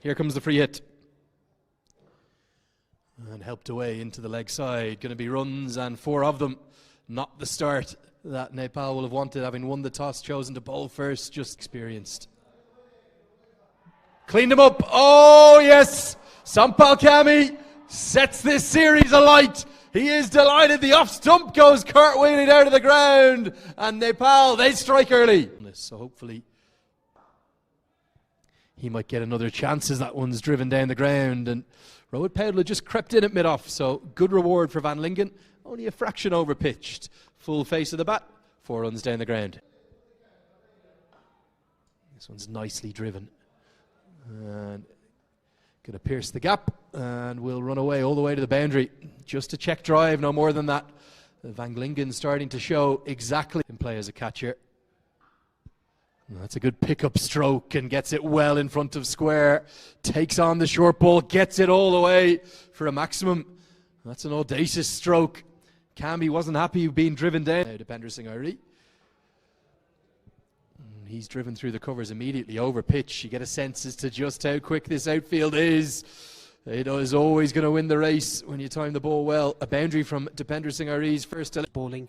Here comes the free hit. And helped away into the leg side. Going to be runs, and 4 of them. Not the start that Nepal will have wanted, having won the toss, chosen to bowl first, just experienced. Cleaned him up. Oh, yes! Sampal Kami sets this series alight. He is delighted. The off stump goes cartwheeling out of the ground. And Nepal, they strike early. So hopefully he might get another chance as that one's driven down the ground. And Rohit Paudla just crept in at mid-off, so good reward for Van Lingen. Only a fraction over pitched. Full face of the bat, 4 runs down the ground. This one's nicely driven. And going to pierce the gap and will run away all the way to the boundary. Just a check drive, no more than that. Van Lingen starting to show exactly in play as a catcher. That's a good pickup stroke and gets it well in front of square. Takes on the short ball, gets it all the way for a maximum. That's an audacious stroke. Camby wasn't happy being driven down. Now to Bender Singh Ari. He's driven through the covers immediately over pitch. You get a sense as to just how quick this outfield is. It is always going to win the race when you time the ball well. A boundary from Dipender Singh Ari's first bowling.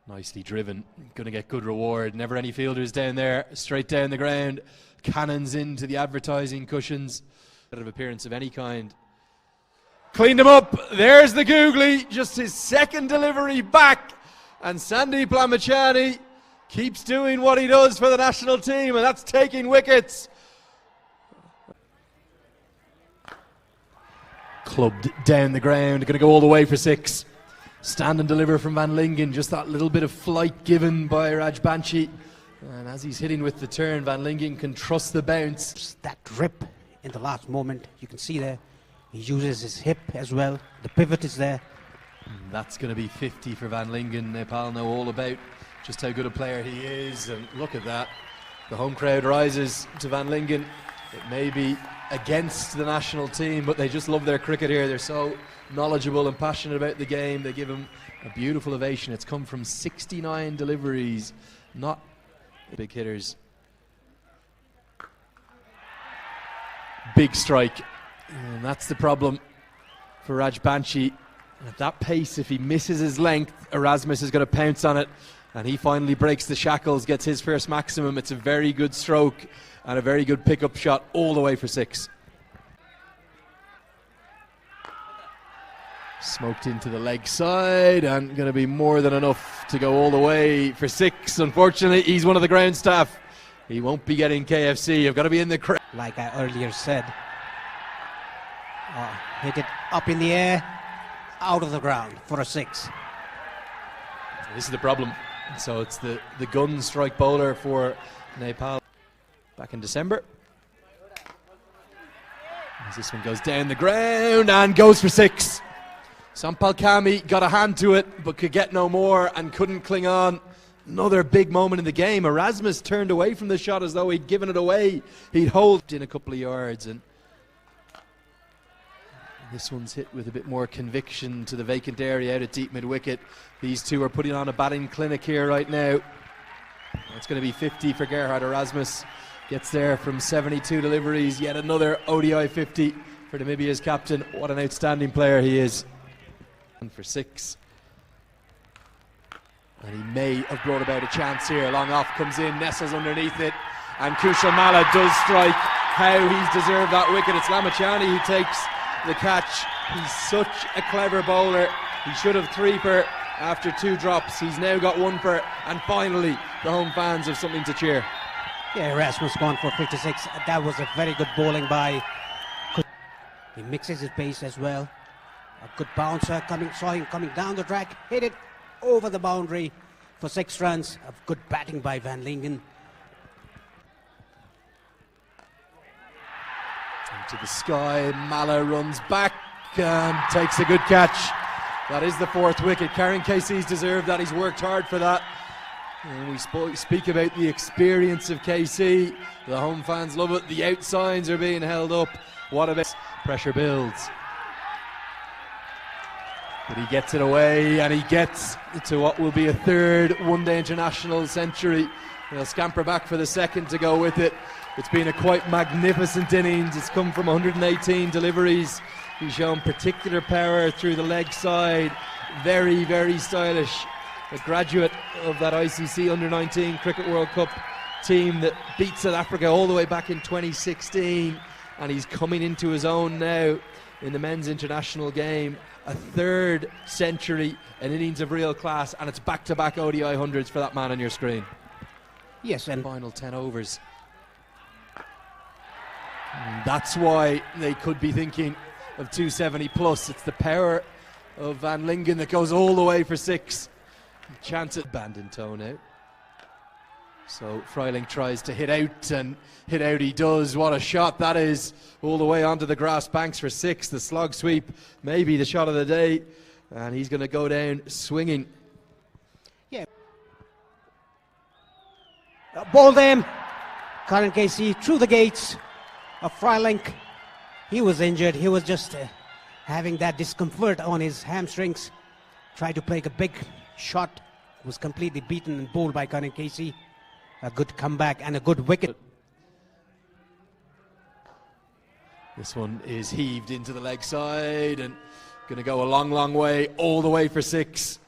Nicely driven, going to get good reward. Never any fielders down there, straight down the ground. Cannons into the advertising cushions. Bit of appearance of any kind. Cleaned him up, there's the googly, just his second delivery back. And Sandeep Lamachani keeps doing what he does for the national team, and that's taking wickets. Clubbed down the ground, going to go all the way for 6. Stand and deliver from Van Lingen, just that little bit of flight given by Raj Banshi. And as he's hitting with the turn, Van Lingen can trust the bounce. That rip in the last moment, you can see there, he uses his hip as well, the pivot is there. And that's going to be 50 for Van Lingen. Nepal know all about just how good a player he is, and look at that. The home crowd rises to Van Lingen. It may be against the national team, but they just love their cricket here. They're so knowledgeable and passionate about the game. They give him a beautiful ovation. It's come from 69 deliveries, not big hitters. Big strike, and that's the problem for Raj Banshi. At that pace, if he misses his length, Erasmus is going to pounce on it, and he finally breaks the shackles, gets his first maximum. It's a very good stroke and a very good pickup shot all the way for 6. Smoked into the leg side, and going to be more than enough to go all the way for 6. Unfortunately, he's one of the ground staff. He won't be getting KFC. You've got to be in the crowd. Like I earlier said, hit it up in the air, out of the ground for a 6. This is the problem. So it's the gun strike bowler for Nepal back in December. As this one goes down the ground and goes for 6. Sampal Kami got a hand to it but could get no more and couldn't cling on. Another big moment in the game. Erasmus turned away from the shot as though he'd given it away. He'd hold in a couple of yards, and this one's hit with a bit more conviction to the vacant area out at deep mid-wicket. These two are putting on a batting clinic here right now. It's going to be 50 for Gerhard Erasmus. Gets there from 72 deliveries. Yet another ODI 50 for Namibia's captain. What an outstanding player he is. And for 6. And he may have brought about a chance here. Long off comes in, nestles underneath it. And Kushal Malla does strike. How he's deserved that wicket. It's Lamachani who takes the catch. He's such a clever bowler. He should have 3 per after 2 drops. He's now got 1 per, and finally the home fans have something to cheer. Yeah, Erasmus gone for 56. That was a very good bowling by. He mixes his pace as well. A good bouncer saw him coming down the track, hit it over the boundary for 6 runs. A good batting by Van Lingen. To the sky, Malla runs back and takes a good catch. That is the 4th wicket. Karen KC's deserved that. He's worked hard for that. And we speak about the experience of KC. The home fans love it. The outsigns are being held up. What a bit. Pressure builds. But he gets it away, and he gets to what will be a 3rd one-day international century. They'll scamper back for the second to go with it. It's been a quite magnificent innings. It's come from 118 deliveries. He's shown particular power through the leg side. Very, very stylish. A graduate of that ICC Under-19 Cricket World Cup team that beat South Africa all the way back in 2016. And he's coming into his own now in the men's international game. A third century, an innings of real class, and it's back-to-back ODI hundreds for that man on your screen. Yes, and final 10 overs. And that's why they could be thinking of 270 plus. It's the power of Van Lingen that goes all the way for 6. Chance at Bandon toe now. So Freiling tries to hit out, and hit out he does. What a shot that is, all the way onto the grass banks for 6. The slog sweep, maybe the shot of the day, and he's going to go down swinging. yeah, bowled him. Karen Casey through the gates of Freiling. He was injured. He was just having that discomfort on his hamstrings. Tried to play a big shot. Was completely beaten and bowled by Karen Casey. A good comeback and a good wicket. This one is heaved into the leg side and going to go a long, long way, all the way for 6.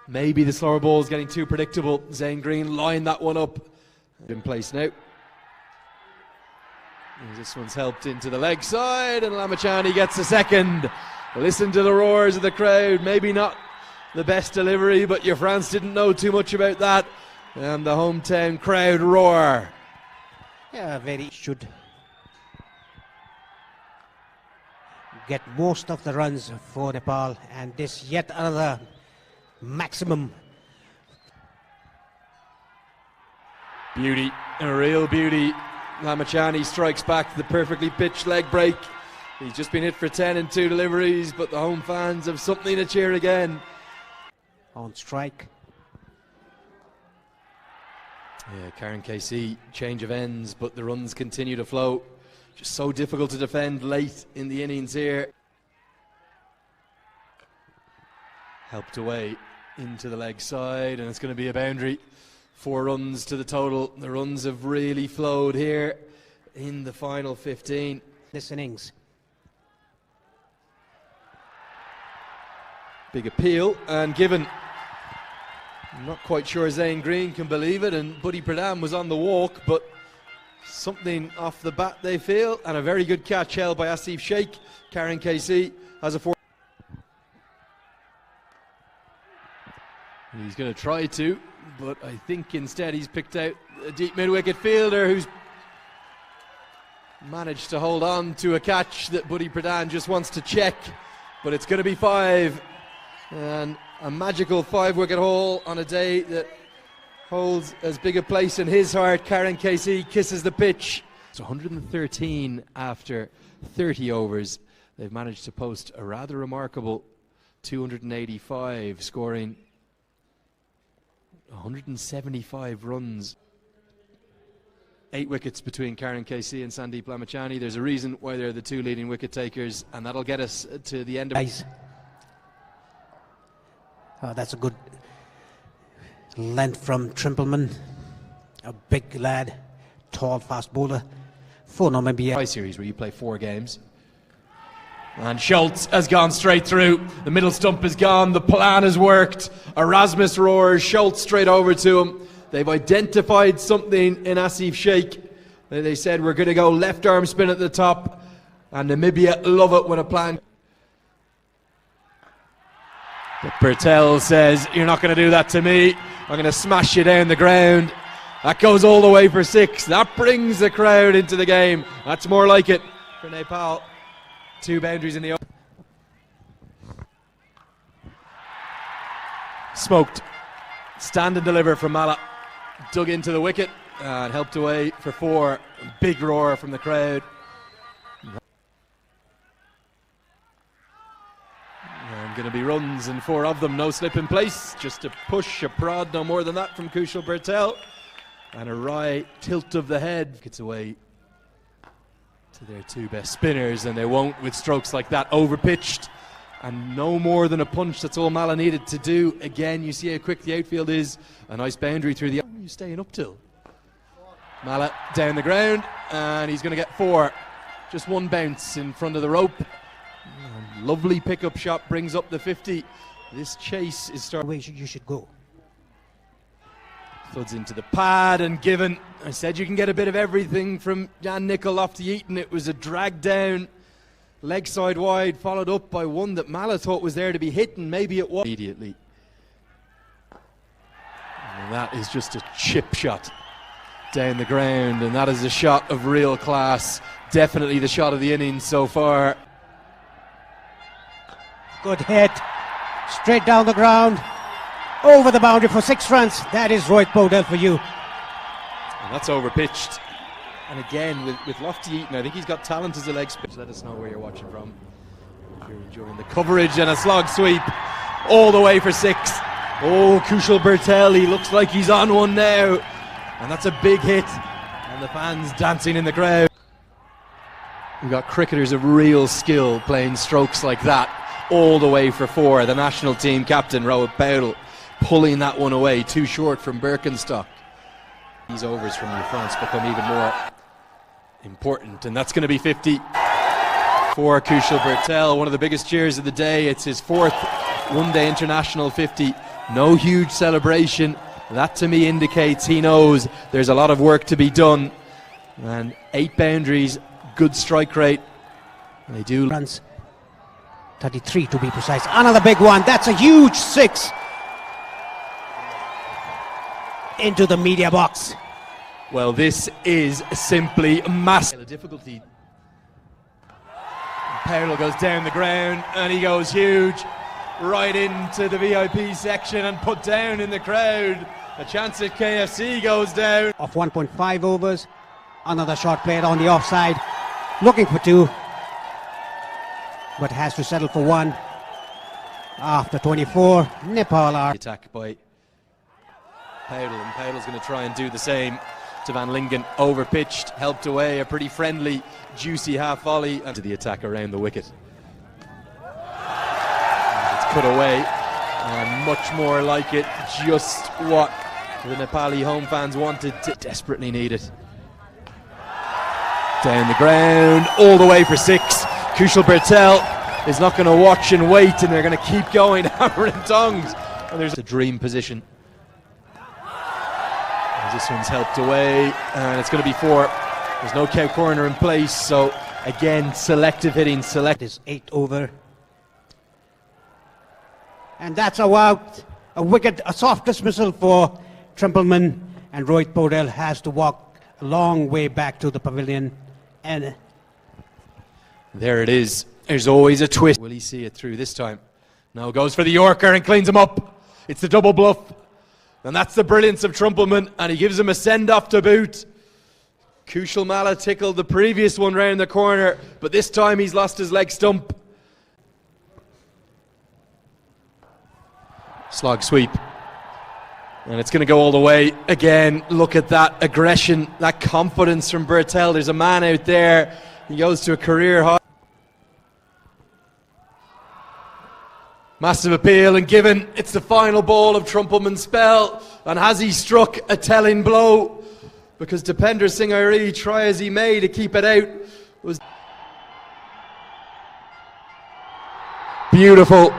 Maybe the slower ball is getting too predictable. Zane Green lined that one up. In place now. And this one's helped into the leg side, and Lamachani gets a second. Listen to the roars of the crowd. Maybe not the best delivery, but your France didn't know too much about that. And the hometown crowd roar. Yeah, very should get most of the runs for Nepal, and this yet another maximum. Beauty, a real beauty. Lamachani strikes back the perfectly pitched leg break. He's just been hit for 10 in 2 deliveries, but the home fans have something to cheer again. On strike. Yeah, Karen KC, change of ends, but the runs continue to flow. Just so difficult to defend late in the innings here. Helped away into the leg side, and it's going to be a boundary. 4 runs to the total. The runs have really flowed here in the final 15. This innings. Big appeal and given. I'm not quite sure Zane Green can believe it, and Buddy Pradhan was on the walk, but something off the bat they feel, and a very good catch held by Asif Sheikh. Karen KC has a 4. He's going to try to, but I think instead he's picked out a deep mid-wicket fielder who's managed to hold on to a catch that Buddy Pradhan just wants to check, but it's going to be 5. And a magical 5-wicket haul on a day that holds as big a place in his heart. Karen KC kisses the pitch. It's 113 after 30 overs. They've managed to post a rather remarkable 285, scoring 175 runs. 8 wickets between Karen KC and Sandeep Lamachani. There's a reason why they're the 2 leading wicket takers, and that'll get us to the end of Nice. Oh, that's a good length from Trimpleman. A big lad, tall, fast bowler for Namibia. Series where you play 4 games. And Schultz has gone straight through. The middle stump is gone. The plan has worked. Erasmus roars. Schultz straight over to him. They've identified something in Asif Sheikh. They said we're going to go left arm spin at the top. And Namibia love it when a plan. But Bertel says, you're not going to do that to me. I'm going to smash you down the ground. That goes all the way for 6. That brings the crowd into the game. That's more like it for Nepal. 2 boundaries in the open. Smoked. Stand and deliver from Mala. Dug into the wicket and helped away for 4. Big roar from the crowd. And going to be runs, and 4 of them, no slip in place. Just a push, a prod, no more than that from Kushal Bertel. And a wry tilt of the head. Gets away to their 2 best spinners, and they won't with strokes like that. Overpitched, and no more than a punch. That's all Mala needed to do. Again, you see how quick the outfield is. A nice boundary through the... What are you staying up till? Mala down the ground, and he's going to get 4. Just one bounce in front of the rope. And lovely pickup shot brings up the 50. This chase is starting. Way you should go. Thuds into the pad and given. I said you can get a bit of everything from Jan Nicol Lofty-Eaton. It was a drag down, leg side wide, followed up by one that Mala thought was there to be hit, and maybe it was. Immediately. And that is just a chip shot down the ground, and that is a shot of real class. Definitely the shot of the innings so far. Good hit. Straight down the ground. Over the boundary for 6 runs. That is Rohit Paudel for you. And that's overpitched. And again, with Lofty-Eaton, I think he's got talent as a leg spin. Let us know where you're watching from. If you're enjoying the coverage, and a slog sweep all the way for 6. Oh, Kushal Bertel, looks like he's on one now. And that's a big hit. And the fans dancing in the crowd. We've got cricketers of real skill playing strokes like that all the way for 4. The national team captain, Rohit Paudel, pulling that one away, too short from Birkenstock. These overs from your fronts become even more important, and that's going to be 50 for Kushal Bertel. One of the biggest cheers of the day. It's his 4th one-day international 50. No huge celebration. That to me indicates he knows there's a lot of work to be done. And 8 boundaries, good strike rate. They do. Runs 33 to be precise. Another big one. That's a huge 6. Into the media box. Well, this is simply massive. The difficulty. Paudel goes down the ground, and he goes huge right into the VIP section and put down in the crowd. A chance at KFC goes down. Of 1.5 overs. Another shot played on the offside. Looking for 2. But has to settle for 1. After 24, Nepal are. Attack by Paudel, and Paudel's going to try and do the same to Van Lingen. Overpitched, helped away, a pretty friendly, juicy half volley, and to the attack around the wicket. And it's cut away, and much more like it, just what the Nepali home fans wanted to desperately need it. Down the ground, all the way for 6. Kushal Bertel is not going to watch and wait, and they're going to keep going, hammer and tongs. And there's a dream position. This one's helped away, and it's going to be 4. There's no cow corner in place, so again, selective hitting. Is 8 over. And that's a wicket, a soft dismissal for Trimpleman, and Rohit Paudel has to walk a long way back to the pavilion. And there it is. There's always a twist. Will he see it through this time? No, goes for the Yorker and cleans him up. It's the double bluff. And that's the brilliance of Trumpelman, and he gives him a send-off to boot. Kushal Mala tickled the previous one round the corner, but this time he's lost his leg stump. Slog sweep. And it's going to go all the way. Again, look at that aggression, that confidence from Bertel. There's a man out there. He goes to a career high. Massive appeal and given. It's the final ball of Trumpelman's spell. And has he struck a telling blow? Because Dipender Singh Airi, try as he may to keep it out, was beautiful.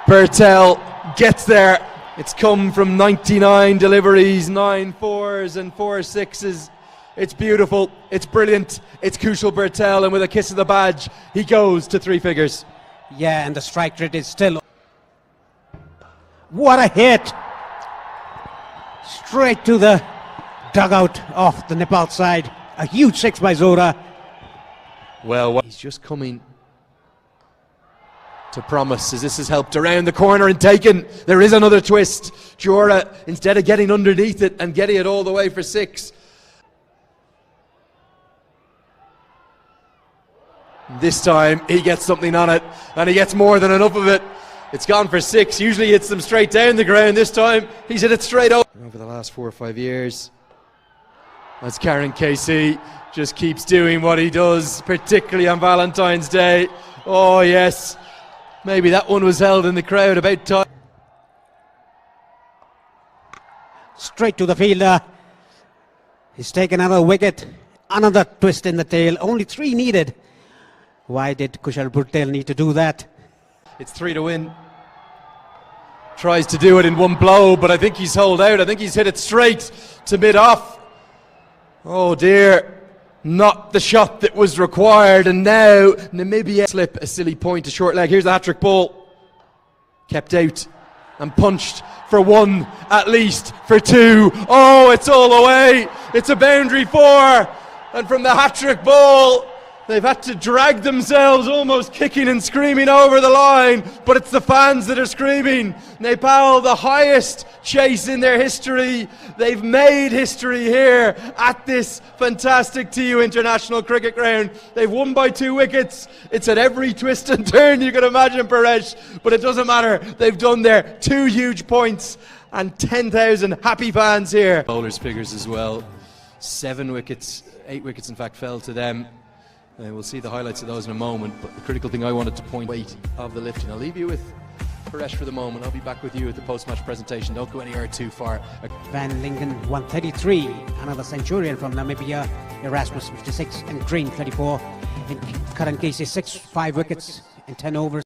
Bertel gets there. It's come from 99 deliveries, 9 4s and 4 6s. It's beautiful. It's brilliant. It's Kushal Bertel, and with a kiss of the badge, he goes to 3 figures. yeah, and the strike rate is still. What a hit! Straight to the dugout off the Nepal side. A huge 6 by Zora. Well, he's just coming to promise, as this has helped around the corner and taken. There is another twist. Jora, instead of getting underneath it and getting it all the way for 6. This time he gets something on it, and he gets more than enough of it. It's gone for 6. Usually hits them straight down the ground. This time he's hit it straight over the last 4 or 5 years. As Karen KC just keeps doing what he does, particularly on Valentine's Day. Oh yes, maybe that one was held in the crowd about time. Straight to the fielder. He's taken another wicket, another twist in the tail, only 3 needed. Why did Kushal Bhuttel need to do that? It's 3 to win. Tries to do it in one blow, but I think he's holed out. I think he's hit it straight to mid-off. Oh dear, not the shot that was required, and now Namibia slip a silly point to short leg. Here's the hat-trick ball. Kept out and punched for 1, at least for 2. Oh, it's all away. It's a boundary 4, and from the hat-trick ball, they've had to drag themselves, almost kicking and screaming over the line, but it's the fans that are screaming. Nepal, the highest chase in their history. They've made history here at this fantastic TU International Cricket Ground. They've won by 2 wickets. It's at every twist and turn you can imagine, Paresh, but it doesn't matter. They've done their 2 huge points and 10,000 happy fans here. Bowlers' figures as well. 7 wickets, 8 wickets in fact fell to them. We'll see the highlights of those in a moment, but the critical thing I wanted to point weight of the lifting. I'll leave you with Paresh for the moment. I'll be back with you at the post-match presentation. Don't go anywhere too far. Van Lingen 133, another Centurion from Namibia, Erasmus 56 and Green 34. In current case is 5 wickets in 10 overs.